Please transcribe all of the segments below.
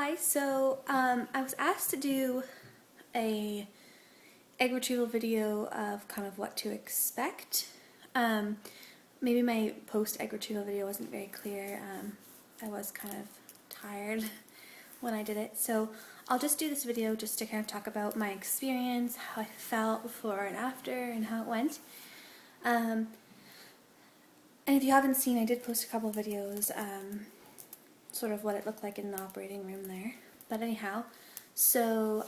Hi, so I was asked to do a egg retrieval video of kind of what to expect. Maybe my post egg retrieval video wasn't very clear. I was kind of tired when I did it, so I'll just do this video just to kind of talk about my experience, how I felt before and after, and how it went. And if you haven't seen, I did post a couple videos, sort of what it looked like in the operating room there. But anyhow, so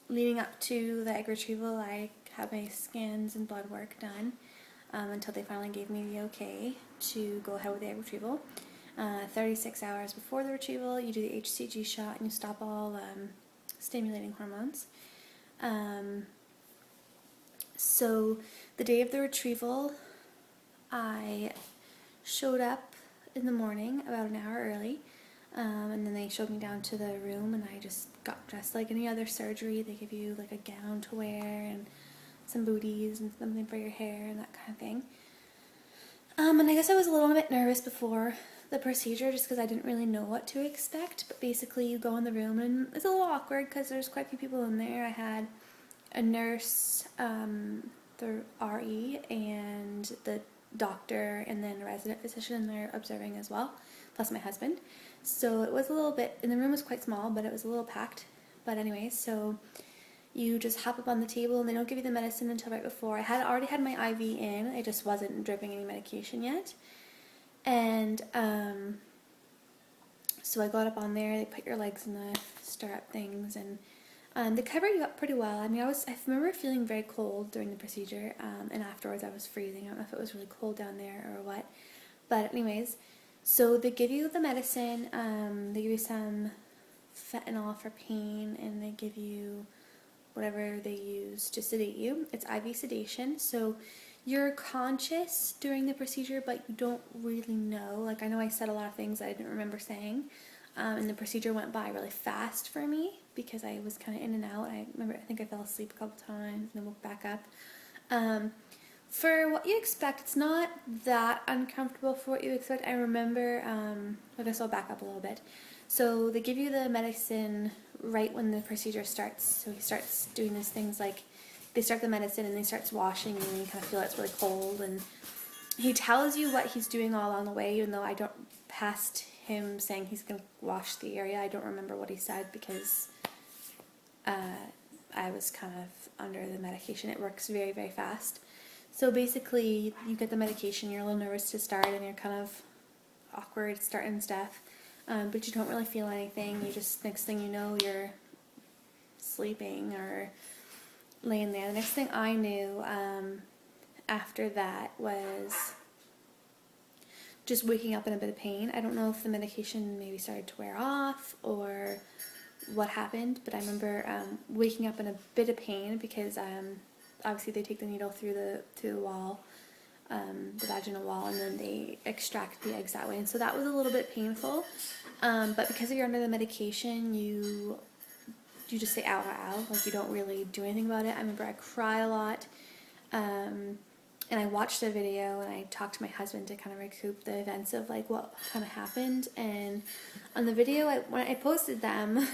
leading up to the egg retrieval, I had my scans and blood work done until they finally gave me the okay to go ahead with the egg retrieval. 36 hours before the retrieval, you do the HCG shot and you stop all stimulating hormones. So the day of the retrieval, I showed up in the morning about an hour early, and then they showed me down to the room, and I just got dressed like any other surgery. They give you like a gown to wear and some booties and something for your hair and that kind of thing. And I guess I was a little bit nervous before the procedure just because I didn't really know what to expect, but basically you go in the room and it's a little awkward because there's quite a few people in there. I had a nurse, the RE, and the doctor, and then a resident physician there observing as well, plus my husband. So it was a little bit, and the room was quite small, but it was a little packed. But anyway, so you just hop up on the table and they don't give you the medicine until right before. I had already had my IV in, I just wasn't dripping any medication yet. And so I got up on there, they put your legs in the stirrup things, and they covered you up pretty well. I mean, I remember feeling very cold during the procedure, and afterwards I was freezing. I don't know if it was really cold down there or what. But anyways, so they give you the medicine, they give you some fentanyl for pain, and they give you whatever they use to sedate you. It's IV sedation, so you're conscious during the procedure, but you don't really know. Like, I know I said a lot of things that I didn't remember saying. And the procedure went by really fast for me because I was kind of in and out. I think I fell asleep a couple times and then woke back up. For what you expect, it's not that uncomfortable for what you expect. I remember, I guess I'll back up a little bit. So they give you the medicine right when the procedure starts. So he starts doing these things like, they start the medicine and he starts washing you and you kind of feel it's really cold. And he tells you what he's doing all along the way, even though I don't, past him saying he's going to wash the area, I don't remember what he said because I was kind of under the medication. It works very, very fast. So basically, you get the medication, you're a little nervous to start and you're kind of awkward starting stuff, but you don't really feel anything. You just, next thing you know, you're sleeping or laying there. The next thing I knew after that was just waking up in a bit of pain. I don't know if the medication maybe started to wear off or what happened, but I remember waking up in a bit of pain because obviously they take the needle through the wall, the vaginal wall, and then they extract the eggs that way. And so that was a little bit painful, but because you're under the medication, you just say ow, ow, ow, like you don't really do anything about it. I remember I cried a lot, and I watched the video and I talked to my husband to kind of recoup the events of like what kind of happened. And on the video, when I posted them, you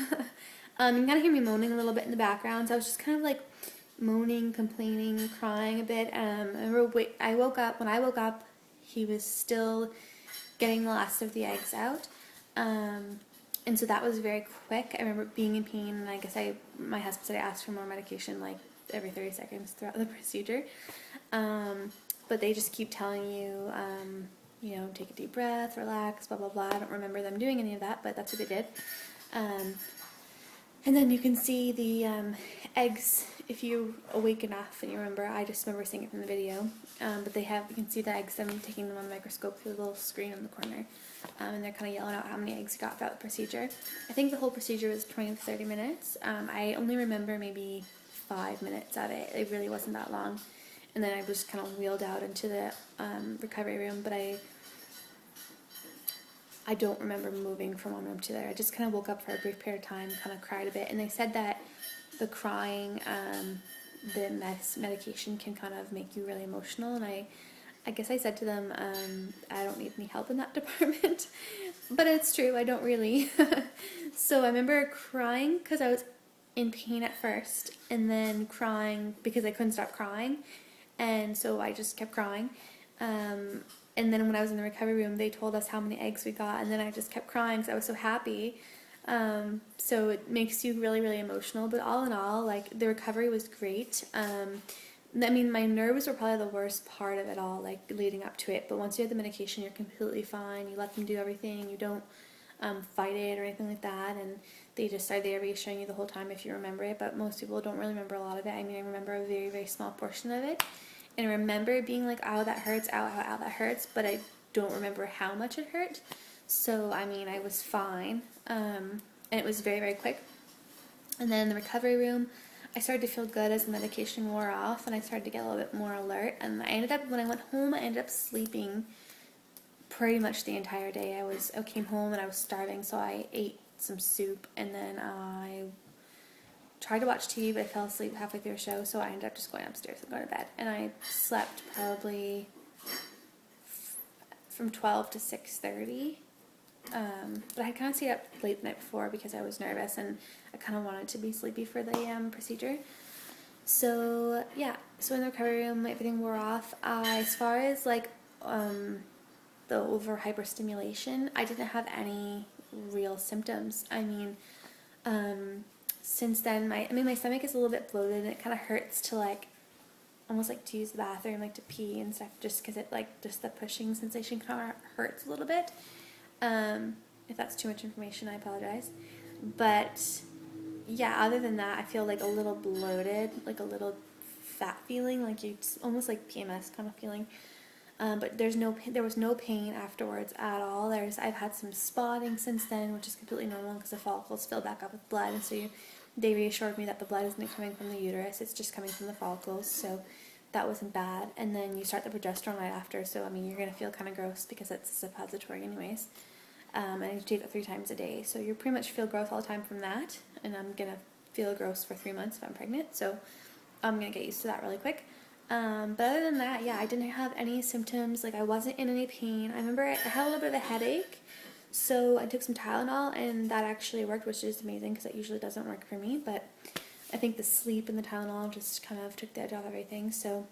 kind of hear me moaning a little bit in the background, so I was just kind of like moaning, complaining, crying a bit. When I woke up, he was still getting the last of the eggs out. And so that was very quick. I remember being in pain, and I guess my husband said I asked for more medication like every 30 seconds throughout the procedure. But they just keep telling you, you know, take a deep breath, relax, blah, blah, blah. I don't remember them doing any of that, but that's what they did. And then you can see the eggs, if you're awake enough and you remember. I just remember seeing it from the video. But you can see the eggs, I'm taking them on the microscope through the little screen in the corner. And they're kind of yelling out how many eggs you got throughout the procedure. I think the whole procedure was 20 to 30 minutes. I only remember maybe 5 minutes of it. It really wasn't that long. And then I was kind of wheeled out into the recovery room, but I don't remember moving from one room to the other. I just kind of woke up for a brief period of time, kind of cried a bit, and they said that the crying, the medication can kind of make you really emotional, and I guess I said to them, I don't need any help in that department. But it's true, I don't really. So I remember crying because I was in pain at first, and then crying because I couldn't stop crying, and so I just kept crying. And then when I was in the recovery room, they told us how many eggs we got, and then I just kept crying because I was so happy. So it makes you really, really emotional. But all in all, like, the recovery was great. I mean, my nerves were probably the worst part of it all, like, leading up to it. But once you have the medication, you're completely fine. You let them do everything. You don't fight it or anything like that. And they just are there reassuring you the whole time if you remember it. But most people don't really remember a lot of it. I mean, I remember a very, very small portion of it. And I remember being like, ow, that hurts, ow, ow, ow, that hurts. But I don't remember how much it hurt. So, I mean, I was fine. And it was very, very quick. And then in the recovery room, I started to feel good as the medication wore off, and I started to get a little bit more alert. And I ended up, when I went home, I ended up sleeping pretty much the entire day. I came home and I was starving, so I ate some soup, and then I tried to watch TV, but I fell asleep halfway through a show, so I ended up just going upstairs and going to bed. And I slept probably from 12 to 6:30. But I had kind of stayed up late the night before because I was nervous and I kind of wanted to be sleepy for the procedure. So yeah, so in the recovery room, everything wore off. As far as like the over hyperstimulation, I didn't have any real symptoms. I mean, since then, my stomach is a little bit bloated and it kind of hurts to like almost like to use the bathroom, like to pee and stuff, just because it like just the pushing sensation kind of hurts a little bit. If that's too much information, I apologize. But yeah, other than that, I feel like a little bloated, like a little fat feeling, like it's almost like PMS kind of feeling. But there was no pain afterwards at all. I've had some spotting since then, which is completely normal because the follicles fill back up with blood, and so they reassured me that the blood isn't coming from the uterus; it's just coming from the follicles. So that wasn't bad. And then you start the progesterone right after, so I mean you're gonna feel kind of gross because it's a suppository anyways. And you take it 3 times a day, so you pretty much feel gross all the time from that. And I'm gonna feel gross for 3 months if I'm pregnant, so I'm gonna get used to that really quick. But other than that, yeah, I didn't have any symptoms. Like, I wasn't in any pain. I remember I had a little bit of a headache, so I took some Tylenol, and that actually worked, which is amazing because it usually doesn't work for me. But I think the sleep and the Tylenol just kind of took the edge off everything. So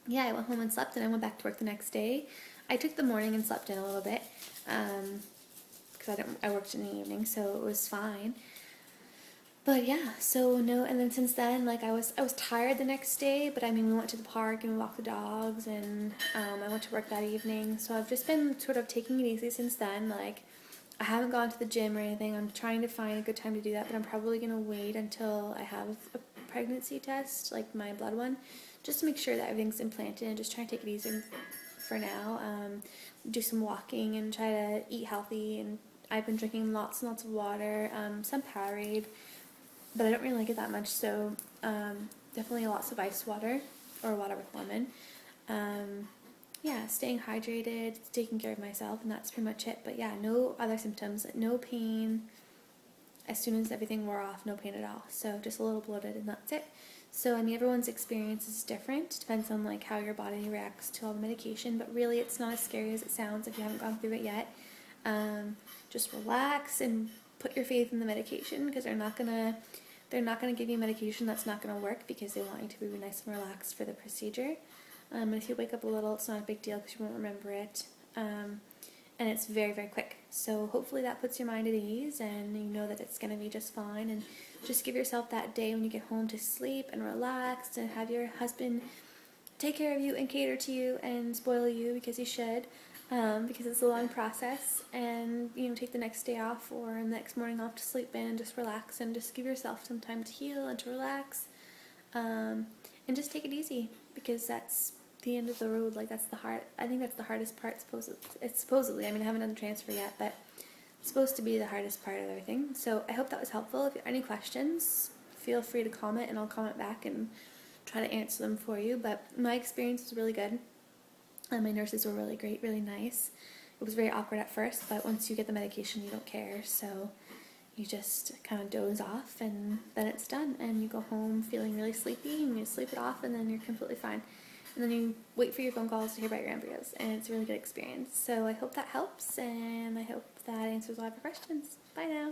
yeah, I went home and slept, and I went back to work the next day. I took the morning and slept in a little bit because I worked in the evening, so it was fine. But yeah, so no, and then since then, like I was tired the next day, but I mean we went to the park and we walked the dogs, and I went to work that evening. So I've just been sort of taking it easy since then. Like, I haven't gone to the gym or anything. I'm trying to find a good time to do that, but I'm probably gonna wait until I have a pregnancy test, like my blood one, just to make sure that everything's implanted, and just try to take it easy for now. Do some walking and try to eat healthy, and I've been drinking lots and lots of water, some Powerade, but I don't really like it that much, so definitely lots of ice water or water with lemon. Yeah, staying hydrated, taking care of myself, and that's pretty much it. But yeah, no other symptoms, no pain. As soon as everything wore off, no pain at all. So just a little bloated, and that's it. So I mean, everyone's experience is different. It depends on like how your body reacts to all the medication, but really it's not as scary as it sounds if you haven't gone through it yet. Just relax and put your faith in the medication, because they're not gonna give you medication that's not gonna work, because they want you to be nice and relaxed for the procedure. And if you wake up a little, it's not a big deal because you won't remember it. And it's very, very quick. So hopefully that puts your mind at ease, and you know that it's going to be just fine. And just give yourself that day when you get home to sleep and relax, and have your husband take care of you and cater to you and spoil you, because he should, because it's a long process. And take the next day off or the next morning off to sleep in and just relax, and just give yourself some time to heal and to relax, and just take it easy, because that's the end of the road. Like, I think that's the hardest part. Supposedly, I mean, I haven't done the transfer yet, but it's supposed to be the hardest part of everything. So I hope that was helpful. If you have any questions, feel free to comment, and I'll comment back and try to answer them for you. But my experience was really good, and my nurses were really great, really nice. It was very awkward at first, but once you get the medication, you don't care. So you just kind of doze off, and then it's done, and you go home feeling really sleepy, and you sleep it off, and then you're completely fine. and then you wait for your phone calls to hear about your embryos, and it's a really good experience. So I hope that helps, and I hope that answers all of your questions. Bye now.